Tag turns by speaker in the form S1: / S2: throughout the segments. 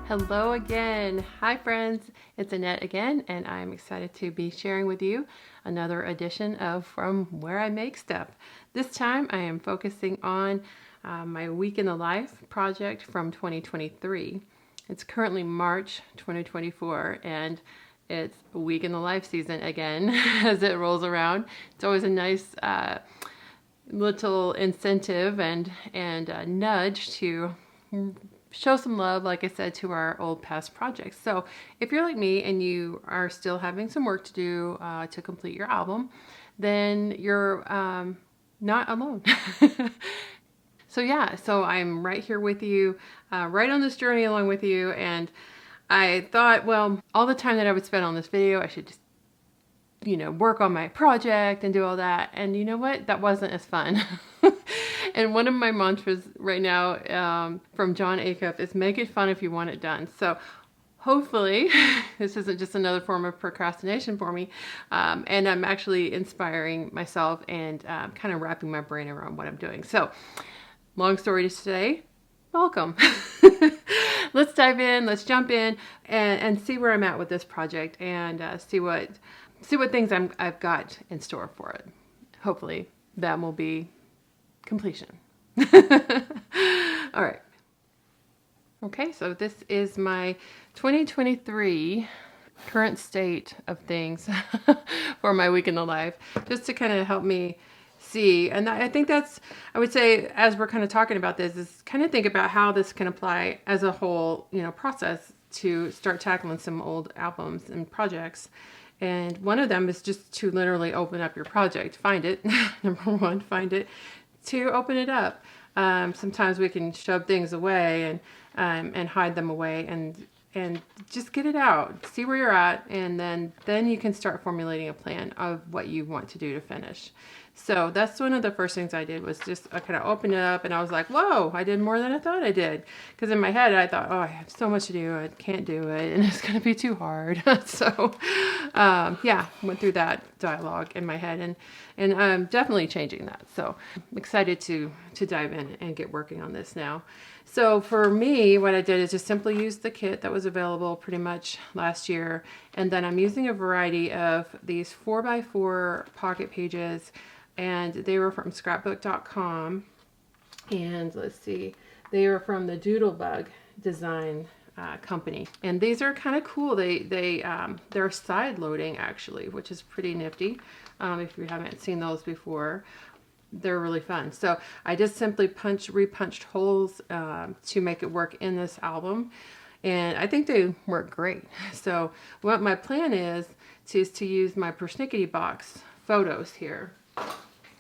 S1: Hello again. Hi friends, it's Annette again, and I'm excited to be sharing with you another edition of From Where I Make Stuff. This time I am focusing on my Week in the Life project from 2023. It's currently March 2024, and it's Week in the Life season again as it rolls around. It's always a nice little incentive and nudge to show some love, like I said, to our old past projects. So if you're like me and you are still having some work to do to complete your album, then you're not alone. So I'm right here with you, right on this journey along with you. And I thought, well, all the time that I would spend on this video, I should just work on my project and do all that. And you know what? That wasn't as fun. And one of my mantras right now from Jon Acuff is make it fun if you want it done. So hopefully this isn't just another form of procrastination for me. And I'm actually inspiring myself and kind of wrapping my brain around what I'm doing. So long story to say, welcome. Let's dive in, let's jump in and see where I'm at with this project and see what things I've got in store for it. Hopefully that will be completion. All right. Okay, so this is my 2023 current state of things for my Week in the Life, just to kind of help me see. And I think I would say, as we're kind of talking about this, is kind of think about how this can apply as a whole, process to start tackling some old albums and projects. And one of them is just to literally open up your project, find it. Number one, find it. To open it up. Sometimes we can shove things away and hide them away and just get it out. See where you're at, and then you can start formulating a plan of what you want to do to finish. So that's one of the first things I did, was just I kind of opened it up, and I was like, whoa, I did more than I thought I did. Because in my head I thought, oh, I have so much to do, I can't do it, and it's going to be too hard. So went through that dialogue in my head, and I'm definitely changing that. So I'm excited to dive in and get working on this now. So for me, what I did is just simply use the kit that was available pretty much last year. And then I'm using a variety of these 4x4 pocket pages, and they were from scrapbook.com. And let's see, they were from the Doodlebug design company. And these are kind of cool. They're side loading actually, which is pretty nifty. If you haven't seen those before, they're really fun. So I just simply repunched holes to make it work in this album, and I think they work great. So what my plan is to use my Persnickety box photos here.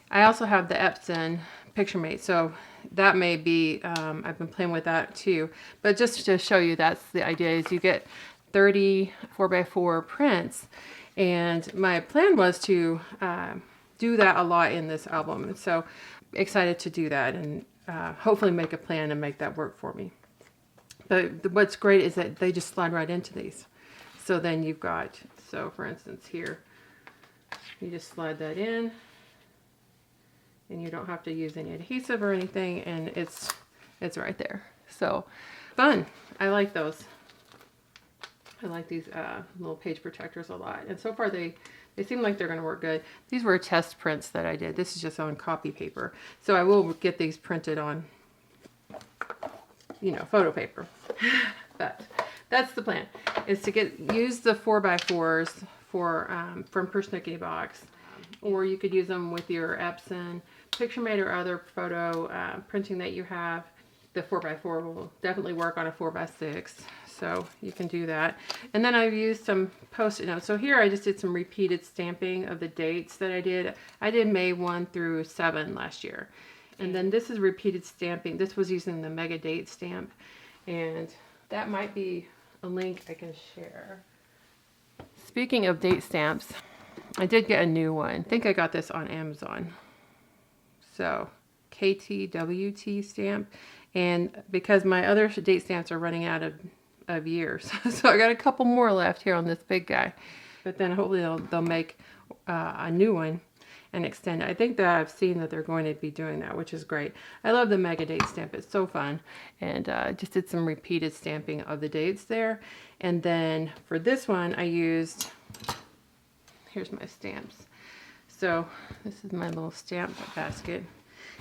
S1: I also have the Epson Picturemate, so that may be, I've been playing with that too. But just to show you, that's the idea, is you get 30 4x4 prints, and my plan was to do that a lot in this album. So excited to do that and hopefully make a plan and make that work for me. But what's great is that they just slide right into these. So then you've got, so for instance here, you just slide that in, and you don't have to use any adhesive or anything, and it's right there. So fun. I like those. I like these little page protectors a lot. And so far they seem like they're going to work good. These were test prints that I did. This is just on copy paper. So I will get these printed on, photo paper. But that's the plan, is to use the 4x4s from Persnickety box. Or you could use them with your Epson Picturemate or other photo printing that you have. The 4x4 will definitely work on a 4x6. So you can do that. And then I've used some Post-it notes. So here I just did some repeated stamping of the dates that I did. I did May 1 through 7 last year. And then this is repeated stamping. This was using the Mega Date stamp. And that might be a link I can share. Speaking of date stamps, I did get a new one. I think I got this on Amazon. So KTWT stamp. And because my other date stamps are running out of years, so I got a couple more left here on this big guy. But then hopefully they'll make a new one. and extend it. I think that I've seen that they're going to be doing that, which is great. I love the mega date stamp. It's so fun. And just did some repeated stamping of the dates there. And then for this one, I used, here's my stamps. So this is my little stamp basket.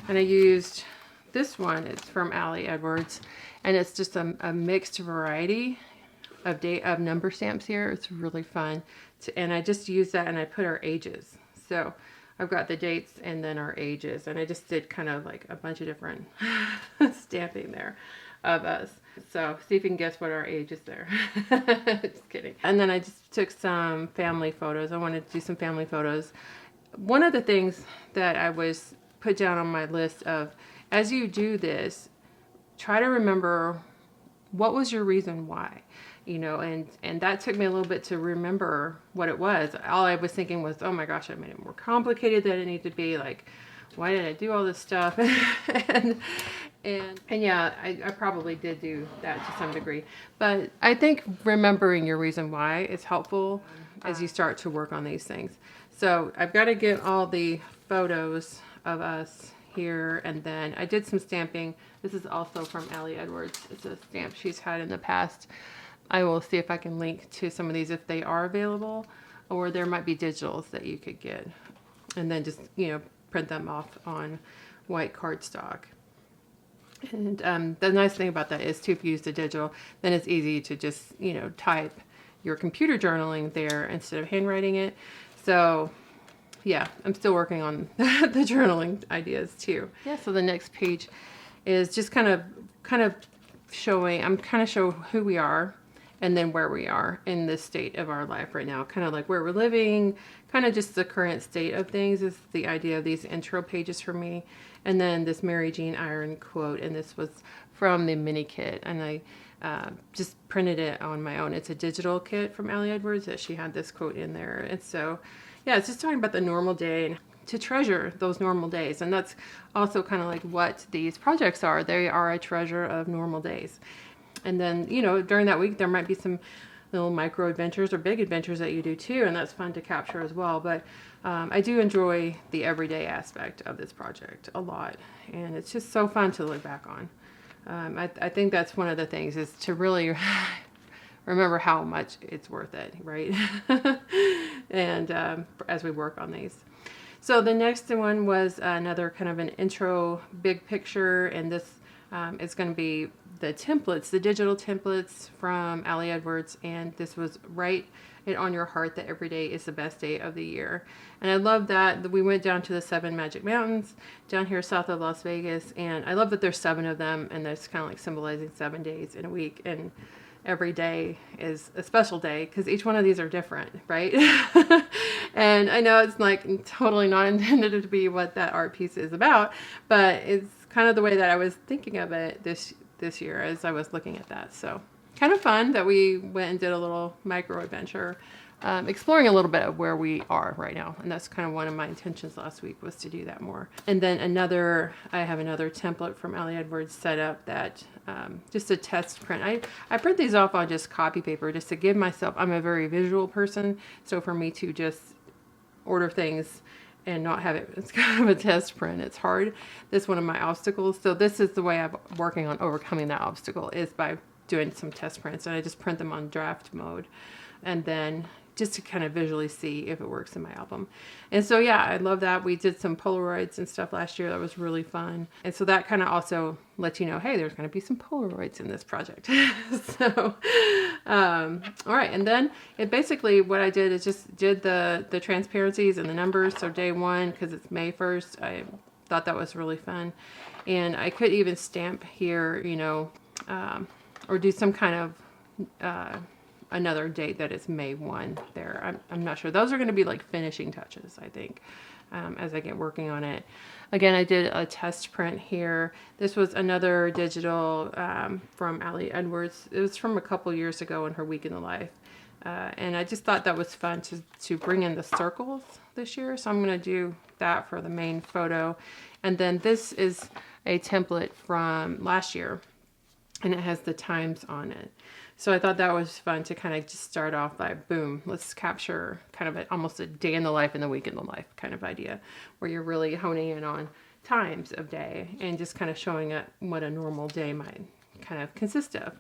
S1: And I used this one. It's from Ali Edwards. And it's just a mixed variety of number stamps here. It's really fun. And I just used that and I put our ages. So I've got the dates and then our ages. And I just did kind of like a bunch of different stamping there of us. So see if you can guess what our age is there. Just kidding. And then I just took some family photos. I wanted to do some family photos. One of the things that I was put down on my list of, as you do this, try to remember what was your reason why, you know, and that took me a little bit to remember what it was. All I was thinking was, oh my gosh, I made it more complicated than it needed to be. Like, why did I do all this stuff? and yeah, I probably did do that to some degree. But I think remembering your reason why is helpful as you start to work on these things. So I've got to get all the photos of us here, and then I did some stamping. This is also from Ali Edwards. It's a stamp she's had in the past. I will see if I can link to some of these if they are available, or there might be digitals that you could get, and then just, you know, print them off on white cardstock. And the nice thing about that is too, if you use the digital, then it's easy to just, you know, type your computer journaling there instead of handwriting it. So yeah, I'm still working on the journaling ideas too. Yeah, so the next page is just kind of showing, I'm kind of showing who we are and then where we are in this state of our life right now. Kind of like where we're living, kind of just the current state of things is the idea of these intro pages for me. And then this Mary Jean Iron quote, and this was from the mini kit, and I just printed it on my own. It's a digital kit from Ali Edwards that she had this quote in there. And so yeah, it's just talking about the normal day and to treasure those normal days. And that's also kind of like what these projects are. They are a treasure of normal days. And then, you know, during that week, there might be some little micro adventures or big adventures that you do too. And that's fun to capture as well. But I do enjoy the everyday aspect of this project a lot. And it's just so fun to look back on. I think that's one of the things is to really remember how much it's worth it, right? And as we work on these. So the next one was another kind of an intro big picture, and this is going to be the templates, the digital templates from Ali Edwards, and this was Write It on Your Heart That Every Day is the Best Day of the Year. And I love that we went down to the 7 Magic Mountains down here south of Las Vegas, and I love that there's 7 of them, and that's kind of like symbolizing 7 days in a week, and every day is a special day because each one of these are different, right? And I know it's like totally not intended to be what that art piece is about, but it's kind of the way that I was thinking of it this year as I was looking at that. So kind of fun that we went and did a little micro adventure, exploring a little bit of where we are right now. And that's kind of one of my intentions last week, was to do that more. And then I have another template from Ali Edwards set up that just a test print. I print these off on just copy paper just to give myself, I'm a very visual person. So for me to just order things and not have it, it's kind of a test print. It's hard. That's one of my obstacles. So this is the way I'm working on overcoming that obstacle, is by doing some test prints, and I just print them on draft mode, and then just to kind of visually see if it works in my album. And so yeah, I love that. We did some Polaroids and stuff last year. That was really fun. And so that kind of also lets you know, hey, there's going to be some Polaroids in this project. So all right, and then it basically, what I did is just did the transparencies and the numbers. So day 1, because it's May 1st, I thought that was really fun. And I could even stamp here, you know, or do some kind of another date that is May 1 there. I'm not sure. Those are going to be like finishing touches, I think, as I get working on it. Again, I did a test print here. This was another digital from Ali Edwards. It was from a couple years ago in her week in the life. And I just thought that was fun to bring in the circles this year. So I'm going to do that for the main photo. And then this is a template from last year. and it has the times on it. So I thought that was fun to kind of just start off by boom, let's capture kind of almost a day in the life and the week in the life kind of idea, where you're really honing in on times of day and just kind of showing it what a normal day might kind of consist of.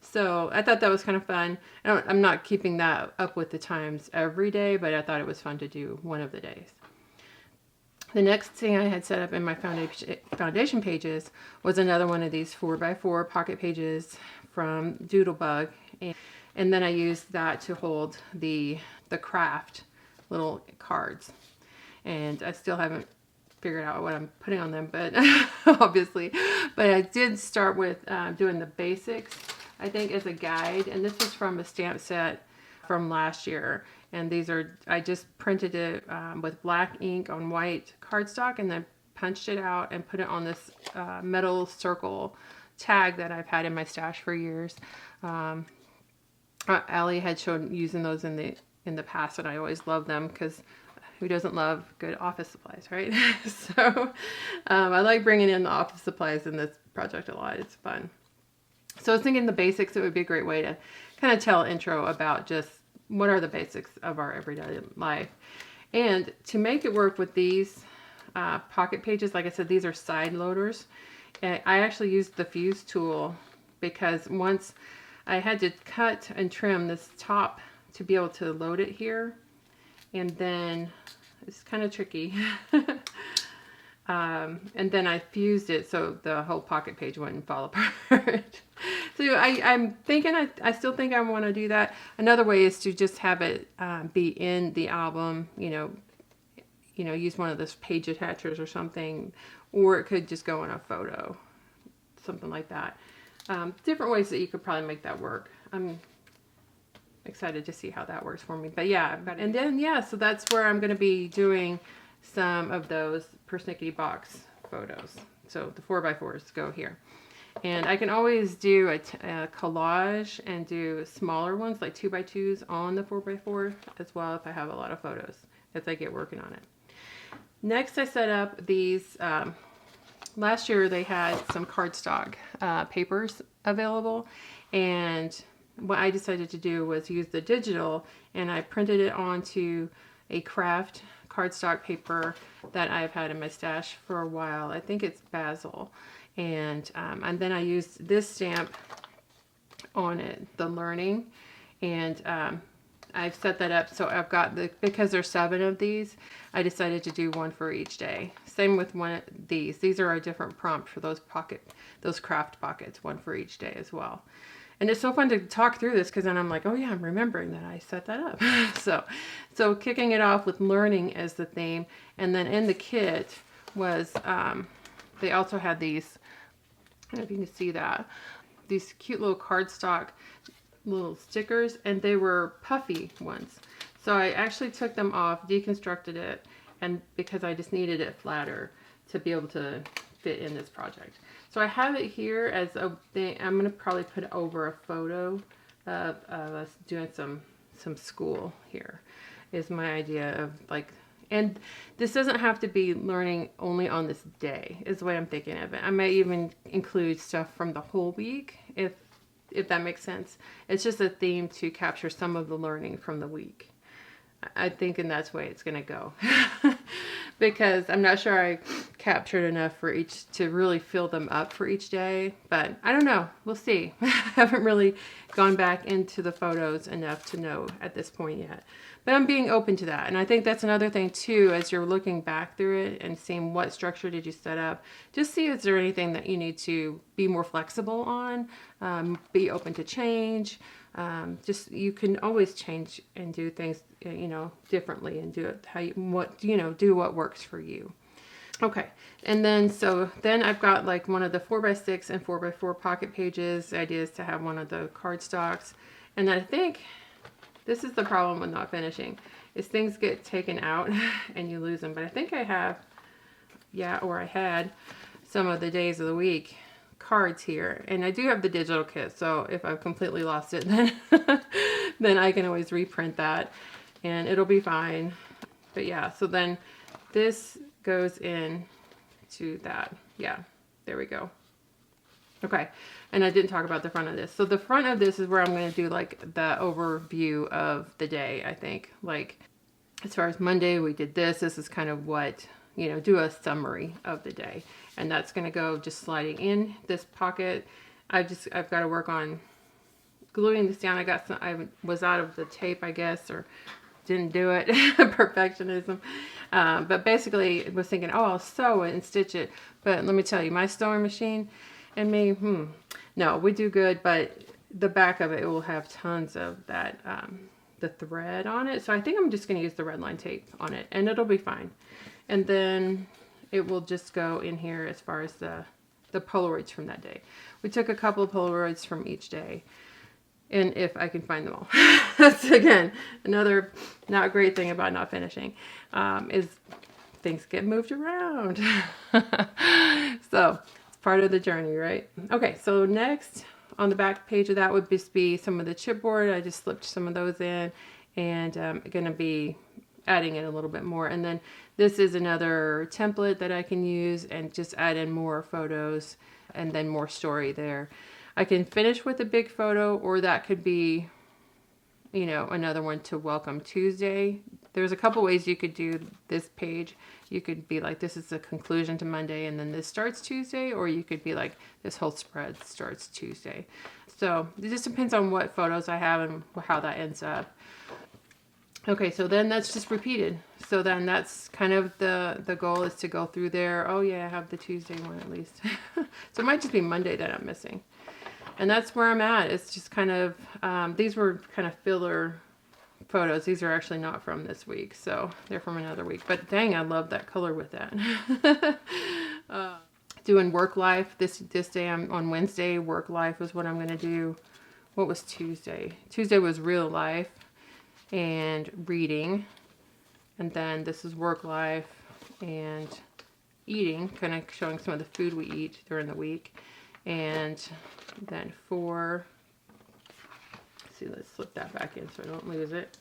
S1: So I thought that was kind of fun. I'm not keeping that up with the times every day, but I thought it was fun to do one of the days. The next thing I had set up in my foundation pages was another one of these 4x4 pocket pages from Doodlebug. And then I used that to hold the craft little cards. And I still haven't figured out what I'm putting on them, but obviously. But I did start with doing the basics, I think, as a guide. And this was from a stamp set from last year. And these are, I just printed it with black ink on white cardstock and then punched it out and put it on this metal circle tag that I've had in my stash for years. Allie had shown using those in the past, and I always love them because who doesn't love good office supplies, right? So I like bringing in the office supplies in this project a lot. It's fun. So I was thinking the basics, it would be a great way to kind of tell intro about just what are the basics of our everyday life. And to make it work with these pocket pages, like I said, these are side loaders. And I actually used the fuse tool because once I had to cut and trim this top to be able to load it here. And then it's kind of tricky. And then I fused it so the whole pocket page wouldn't fall apart. So I'm thinking, I still think I want to do that. Another way is to just have it be in the album, use one of those page attachers or something, or it could just go in a photo, something like that. Different ways that you could probably make that work. I'm excited to see how that works for me. But yeah, and then so that's where I'm going to be doing some of those persnickety box photos. So the 4x4s go here. And I can always do a collage and do smaller ones like 2x2s on the 4x4 as well if I have a lot of photos as I get working on it. Next I set up these, last year they had some cardstock papers available, and what I decided to do was use the digital, and I printed it onto a craft cardstock paper that I've had in my stash for a while. I think it's Basil. And then I used this stamp on it, the Learning, and I've set that up so I've got because there's 7 of these, I decided to do one for each day. Same with one of these. These are a different prompt for those craft pockets, one for each day as well. And it's so fun to talk through this because then I'm like, oh yeah, I'm remembering that I set that up. So kicking it off with Learning as the theme, and then in the kit was they also had these, I don't know if you can see that, these cute little cardstock little stickers, and they were puffy ones. So I actually took them off, deconstructed it, and because I just needed it flatter to be able to fit in this project. So I have it here as a thing. I'm going to probably put over a photo of us doing some school here is my idea of like, and this doesn't have to be learning only on this day is the way I'm thinking of it. I might even include stuff from the whole week if that makes sense. It's just a theme to capture some of the learning from the week. I think and that's the way it's going to go. Because I'm not sure I captured enough for each to really fill them up for each day, but I don't know. We'll see. I haven't really gone back into the photos enough to know at this point yet, but I'm being open to that. And I think that's another thing too, as you're looking back through it and seeing what structure did you set up, just see is there anything that you need to be more flexible on, be open to change. Just you can always change and do things differently and do it how you do what works for you. Okay, and then then I've got like one of the 4x6 and 4x4 pocket pages. The idea is to have one of the cardstocks, and I think this is the problem with not finishing is things get taken out and you lose them. But I think I have, I had some of the days of the week cards here, and I do have the digital kit, so if I've completely lost it then then I can always reprint that and it'll be fine. But yeah, so then this goes in to that. Yeah, there we go. Okay, and I didn't talk about the front of this. So the front of this is where I'm going to do like the overview of the day, I think. Like as far as Monday, we did this. This is kind of what, you know, do a summary of the day. And that's going to go just sliding in this pocket. I've got to work on gluing this down. I was out of the tape, I guess, or didn't do it. Perfectionism. But basically, I was thinking, oh, I'll sew it and stitch it. But let me tell you, my sewing machine and me, no, we do good. But the back of it will have tons of that, the thread on it. So I think I'm just going to use the red line tape on it, and it'll be fine. And then it will just go in here as far as the Polaroids from that day. We took a couple of Polaroids from each day. And if I can find them all. That's, again, another not great thing about not finishing, is things get moved around. So it's part of the journey, right? Okay, so next on the back page of that would just be some of the chipboard. I just slipped some of those in, and I'm going to be adding in a little bit more. And then this is another template that I can use and just add in more photos and then more story there. I can finish with a big photo, or that could be, you know, another one to welcome Tuesday. There's a couple ways you could do this page. You could be like, this is the conclusion to Monday, and then this starts Tuesday, or you could be like, this whole spread starts Tuesday. So it just depends on what photos I have and how that ends up. Okay, so then that's just repeated. So then that's kind of the goal, is to go through there. Oh yeah, I have the Tuesday one at least. So it might just be Monday that I'm missing. And that's where I'm at. It's just kind of, these were kind of filler photos. These are actually not from this week, so they're from another week. But dang, I love that color with that. Doing work life. This day, I'm on Wednesday. Work life is what I'm going to do. What was Tuesday? Tuesday was real life and reading. And then this is work life and eating, kind of showing some of the food we eat during the week. And then let's slip that back in so I don't lose it.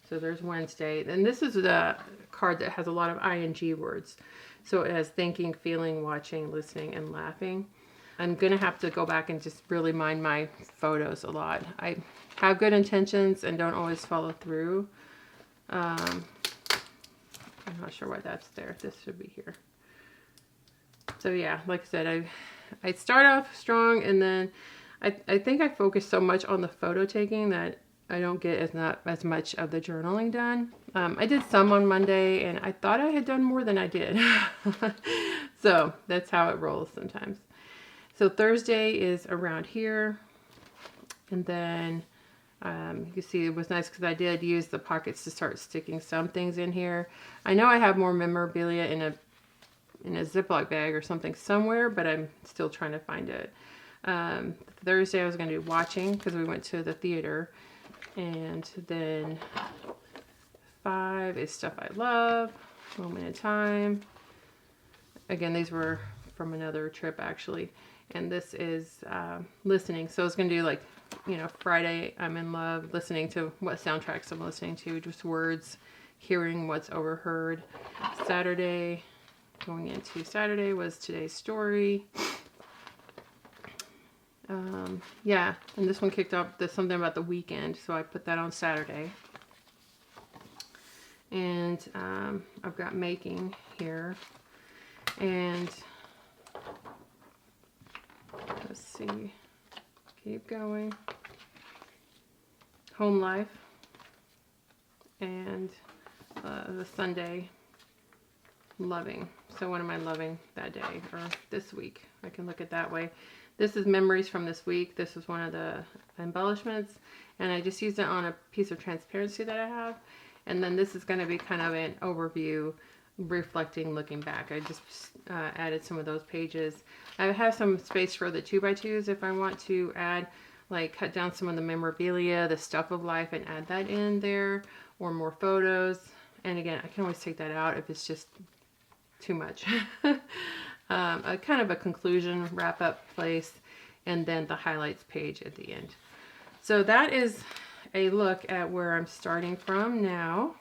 S1: So there's Wednesday. And this is the card that has a lot of ing words. So it has thinking, feeling, watching, listening, and laughing. I'm going to have to go back and just really mind my photos a lot. I have good intentions and don't always follow through. I'm not sure why that's there. This should be here. So yeah, like I said, I start off strong, and then I think I focus so much on the photo taking that I don't get as much of the journaling done. I did some on Monday, and I thought I had done more than I did. So that's how it rolls sometimes. So Thursday is around here, and then you can see it was nice because I did use the pockets to start sticking some things in here. I know I have more memorabilia in a Ziploc bag or something somewhere, but I'm still trying to find it. Thursday I was going to do watching because we went to the theater. And then 5 is stuff I love, moment in time. Again, these were from another trip actually. And this is listening. So I was going to do like, you know, Friday I'm in love, listening to what soundtracks I'm listening to, just words, hearing what's overheard. Saturday, going into Saturday was today's story. Yeah, and this one kicked off something about the weekend, so I put that on Saturday. And I've got making here. And let's see, keep going. Home life. And the Sunday, loving. So what am I loving that day or this week? I can look at that way. This is memories from this week. This is one of the embellishments, and I just used it on a piece of transparency that I have. And then this is going to be kind of an overview, reflecting, looking back. I just added some of those pages. I have some space for the 2x2s if I want to add, like cut down some of the memorabilia, the stuff of life, and add that in there, or more photos. And again, I can always take that out if it's just too much. A kind of a conclusion, wrap up place, and then the highlights page at the end. So that is a look at where I'm starting from now.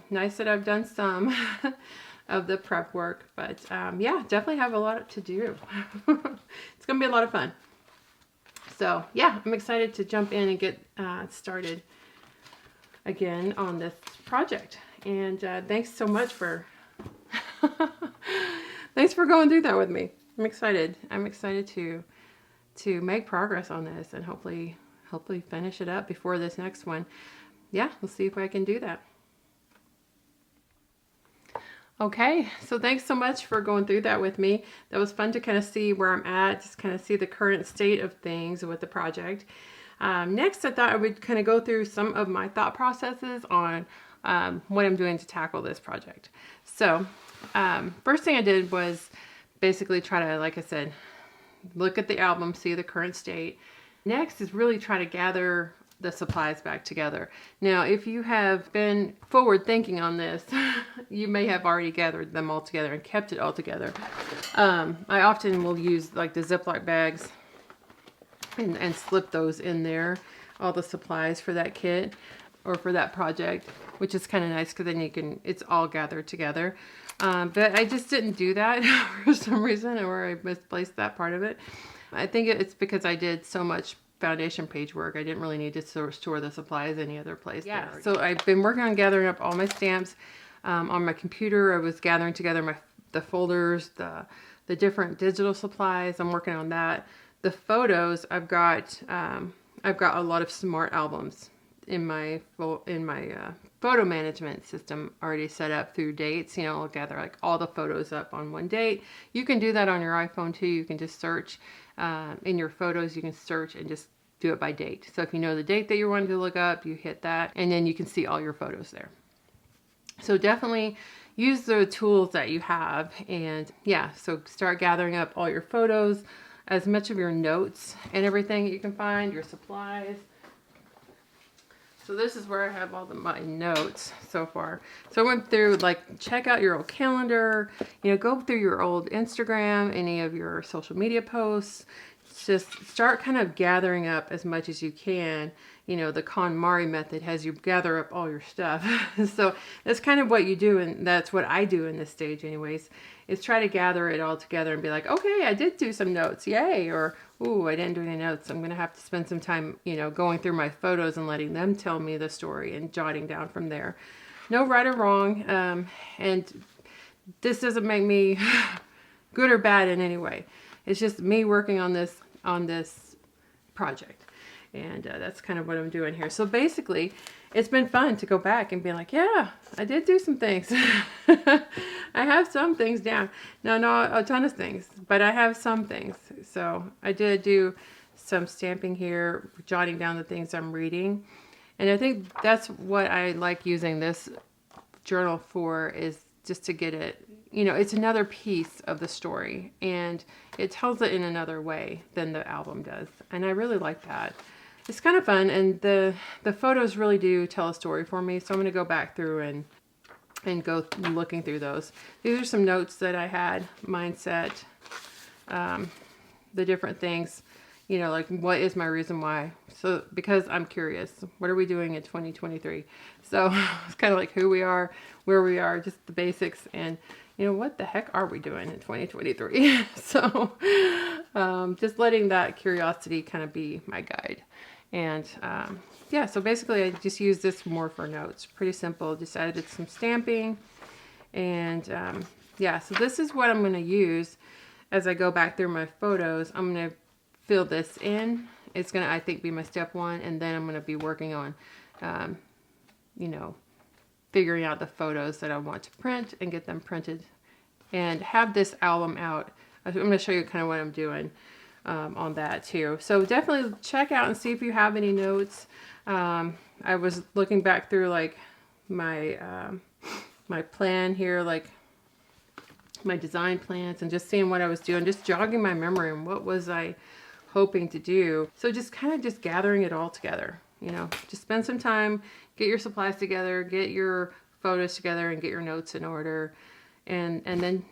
S1: Nice that I've done some. of the prep work. But yeah, definitely have a lot to do. It's gonna be a lot of fun. So yeah, I'm excited to jump in and get started again on this project. And thanks so much for thanks for going through that with me. I'm excited. I'm excited to make progress on this and hopefully finish it up before this next one. Yeah, we'll see if I can do that. Okay, so thanks so much for going through that with me. That was fun to kind of see where I'm at, just kind of see the current state of things with the project. Next, I thought I would kind of go through some of my thought processes on what I'm doing to tackle this project. So, first thing I did was basically try to, like I said, look at the album, see the current state. Next is really try to gather the supplies back together. Now, if you have been forward thinking on this, you may have already gathered them all together and kept it all together. I often will use like the Ziploc bags and slip those in there, all the supplies for that kit or for that project, which is kind of nice because then it's all gathered together. But I just didn't do that for some reason, or I misplaced that part of it. I think it's because I did so much foundation page work. I didn't really need to store the supplies any other place. Yeah. So I've been working on gathering up all my stamps on my computer. I was gathering together the folders, the different digital supplies. I'm working on that. The photos, I've got a lot of smart albums in my photo management system already set up through dates. I'll gather like all the photos up on one date. You can do that on your iPhone too. You can just search in your photos. You can search and just do it by date. So if you know the date that you're wanting to look up, you hit that, and then you can see all your photos there. So definitely use the tools that you have, and yeah, so start gathering up all your photos, as much of your notes and everything that you can find, your supplies. So this is where I have all my notes so far. So I went through, like, check out your old calendar, go through your old Instagram, any of your social media posts. Just start kind of gathering up as much as you can. The KonMari method has you gather up all your stuff. So that's kind of what you do, and that's what I do in this stage anyways, is try to gather it all together and be like, okay, I did do some notes, yay, or ooh, I didn't do any notes. I'm going to have to spend some time, going through my photos and letting them tell me the story and jotting down from there. No right or wrong, and this doesn't make me good or bad in any way. It's just me working on this project. And that's kind of what I'm doing here. So basically, it's been fun to go back and be like, yeah, I did do some things. I have some things down. No, not a ton of things, but I have some things. So I did do some stamping here, jotting down the things I'm reading. And I think that's what I like using this journal for, is just to get it, it's another piece of the story. And it tells it in another way than the album does. And I really like that. It's kind of fun, and the photos really do tell a story for me, so I'm going to go back through and go looking through those. These are some notes that I had, mindset, the different things, like what is my reason why? So because I'm curious, what are we doing in 2023? So it's kind of like who we are, where we are, just the basics, and what the heck are we doing in 2023? So just letting that curiosity kind of be my guide. And yeah, so basically I just use this more for notes. Pretty simple. Just added some stamping. And yeah, so this is what I'm going to use as I go back through my photos. I'm going to fill this in. It's going to, I think, be my step one. And then I'm going to be working on, figuring out the photos that I want to print and get them printed and have this album out. I'm going to show you kind of what I'm doing on that too. So definitely check out and see if you have any notes. I was looking back through like my my plan here, like my design plans, and just seeing what I was doing, just jogging my memory and what was I hoping to do. So just kind of just gathering it all together, just spend some time, get your supplies together, get your photos together, and get your notes in order, and then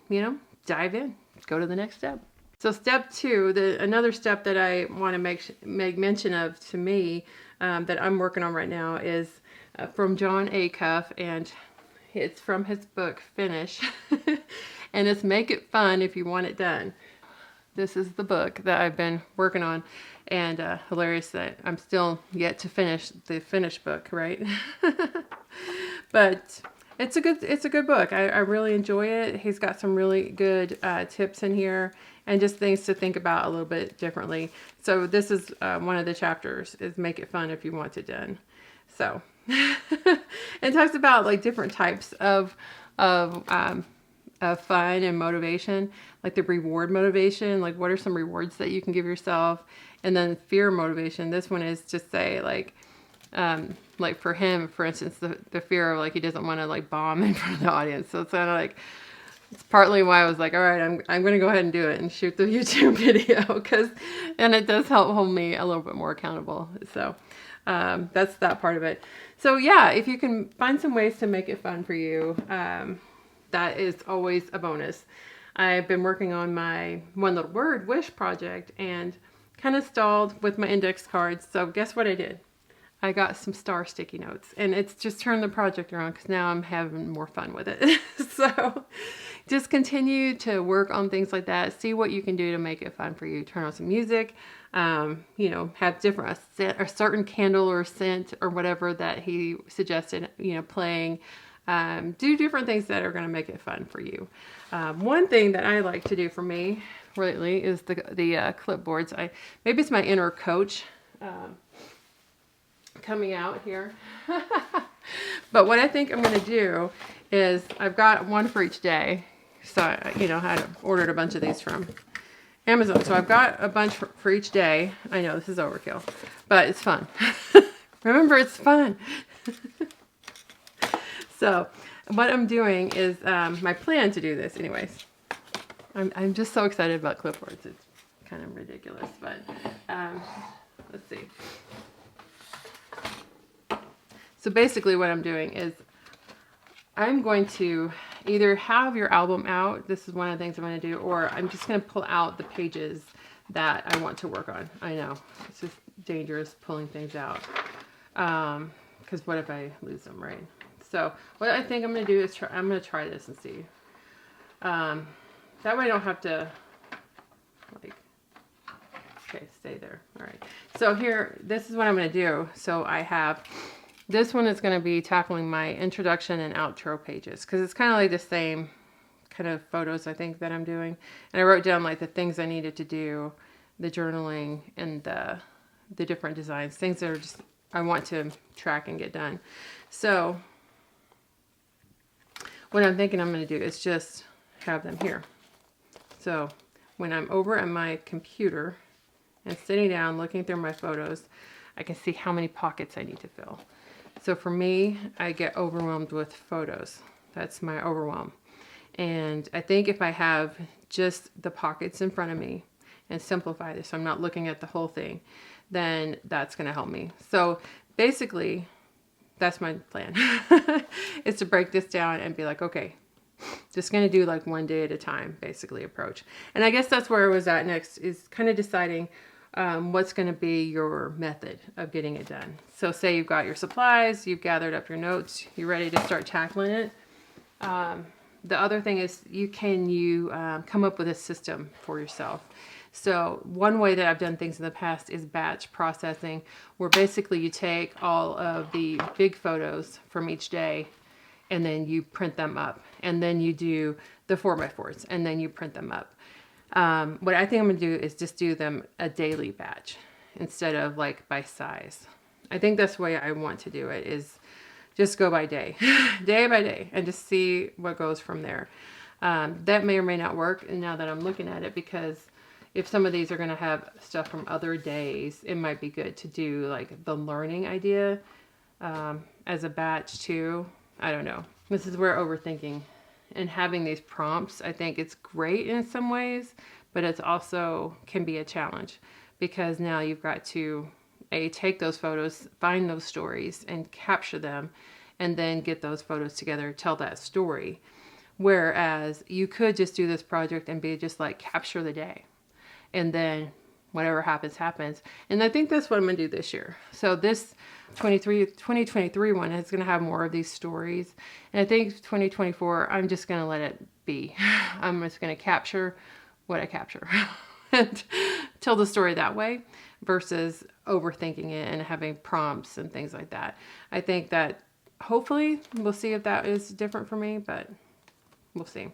S1: dive in, go to the next step. So step two, another step that I want to make mention of to me that I'm working on right now is from Jon Acuff, and It's from his book, Finish. And it's Make It Fun If You Want It Done. This is the book that I've been working on, and hilarious that I'm still yet to finish the finished book, right? But it's a good book. I really enjoy it. He's got some really good tips in here and just things to think about a little bit differently. So this is one of the chapters, is Make It Fun If You Want It Done. So it talks about like different types of fun and motivation, like the reward motivation, like what are some rewards that you can give yourself, and then fear motivation. This one is just say like for him, for instance, the fear of like he doesn't want to like bomb in front of the audience. So it's kind of like, it's partly why I was like, all right, I'm going to go ahead and do it and shoot the YouTube video, and it does help hold me a little bit more accountable. So that's that part of it. So yeah, if you can find some ways to make it fun for you, that is always a bonus. I've been working on my one little word wish project and kind of stalled with my index cards. So guess what I did? I got some star sticky notes, and it's just turned the project around because now I'm having more fun with it. So just continue to work on things like that. See what you can do to make it fun for you. Turn on some music, you know, have different, a certain candle or scent or whatever that he suggested, you know, playing. Do different things that are going to make it fun for you. One thing that I like to do for me lately is the clipboards. Maybe it's my inner coach coming out here. But what I think I'm going to do is I've got one for each day. So, you know, I ordered a bunch of these from Amazon. So I've got a bunch for each day. I know this is overkill, but it's fun. Remember, it's fun. So what I'm doing is my plan to do this anyways. I'm just so excited about clipboards. It's kind of ridiculous, but let's see. So basically what I'm doing is I'm going to either have your album out. This is one of the things I'm going to do, or I'm just going to pull out the pages that I want to work on. I know it's just dangerous pulling things out. Because what if I lose them, right? So what I think I'm going to do is I'm going to try this and see. That way I don't have to, like, okay, stay there. All right. So here, this is what I'm going to do. So I have, this one is going to be tackling my introduction and outro pages, because it's kind of like the same kind of photos I think that I'm doing. And I wrote down like the things I needed to do, the journaling and the different designs, things that are just, I want to track and get done. So what I'm thinking I'm going to do is just have them here. So when I'm over at my computer and sitting down looking through my photos, I can see how many pockets I need to fill. So for me, I get overwhelmed with photos. That's my overwhelm. And I think if I have just the pockets in front of me and simplify this, so I'm not looking at the whole thing, then that's going to help me. So basically, that's my plan, is to break this down and be like, okay, just going to do like one day at a time, basically approach. And I guess that's where I was at next, is kind of deciding what's going to be your method of getting it done. So say you've got your supplies, you've gathered up your notes, you're ready to start tackling it. The other thing is you come up with a system for yourself. So one way that I've done things in the past is batch processing, where basically you take all of the big photos from each day and then you print them up, and then you do the 4x4s and then you print them up. What I think I'm going to do is just do them a daily batch instead of like by size. I think that's the way I want to do it, is just go by day, day by day, and just see what goes from there. That may or may not work now that I'm looking at it, because if some of these are going to have stuff from other days, it might be good to do like the learning idea as a batch too. I don't know. This is where overthinking and having these prompts, I think it's great in some ways, but it's also can be a challenge, because now you've got to take those photos, find those stories and capture them, and then get those photos together, tell that story. Whereas you could just do this project and be just like capture the day, and then whatever happens, happens. And I think that's what I'm going to do this year. So this 2023 one is going to have more of these stories. And I think 2024, I'm just going to let it be. I'm just going to capture what I capture and tell the story that way versus overthinking it and having prompts and things like that. I think that hopefully we'll see if that is different for me, but we'll see.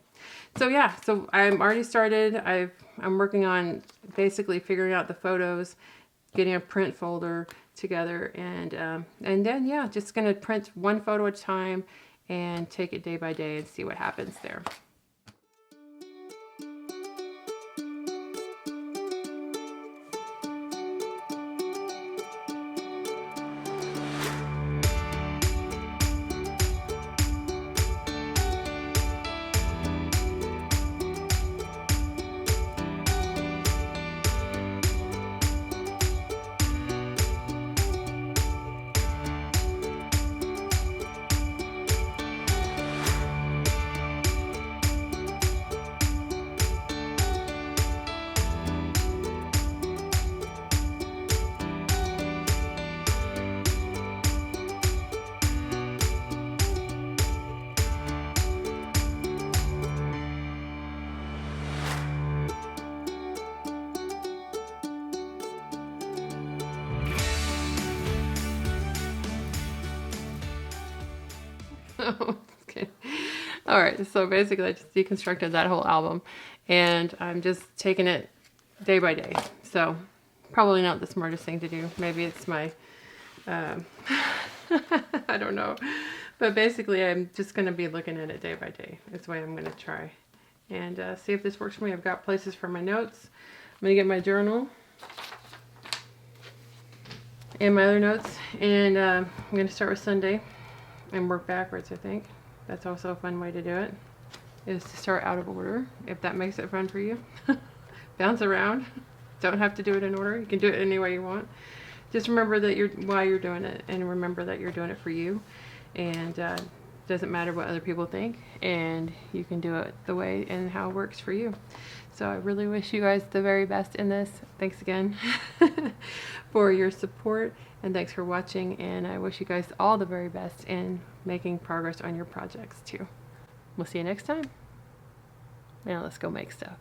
S1: So yeah, so I'm already started. I'm working on basically figuring out the photos, getting a print folder together, and then yeah, just gonna print one photo at a time and take it day by day and see what happens there. Okay. All right, so basically I just deconstructed that whole album and I'm just taking it day by day. So probably not the smartest thing to do. Maybe it's my, I don't know. But basically I'm just going to be looking at it day by day. That's the way I'm going to try and see if this works for me. I've got places for my notes. I'm going to get my journal and my other notes, and I'm going to start with Sunday and work backwards. I think that's also a fun way to do it, is to start out of order, if that makes it fun for you. Bounce around. Don't have to do it in order. You can do it any way you want. Just remember that why you're doing it, and remember that you're doing it for you, and doesn't matter what other people think, and you can do it the way and how it works for you. So I really wish you guys the very best in this. Thanks again for your support, and thanks for watching, and I wish you guys all the very best in making progress on your projects too. We'll see you next time. Now let's go make stuff.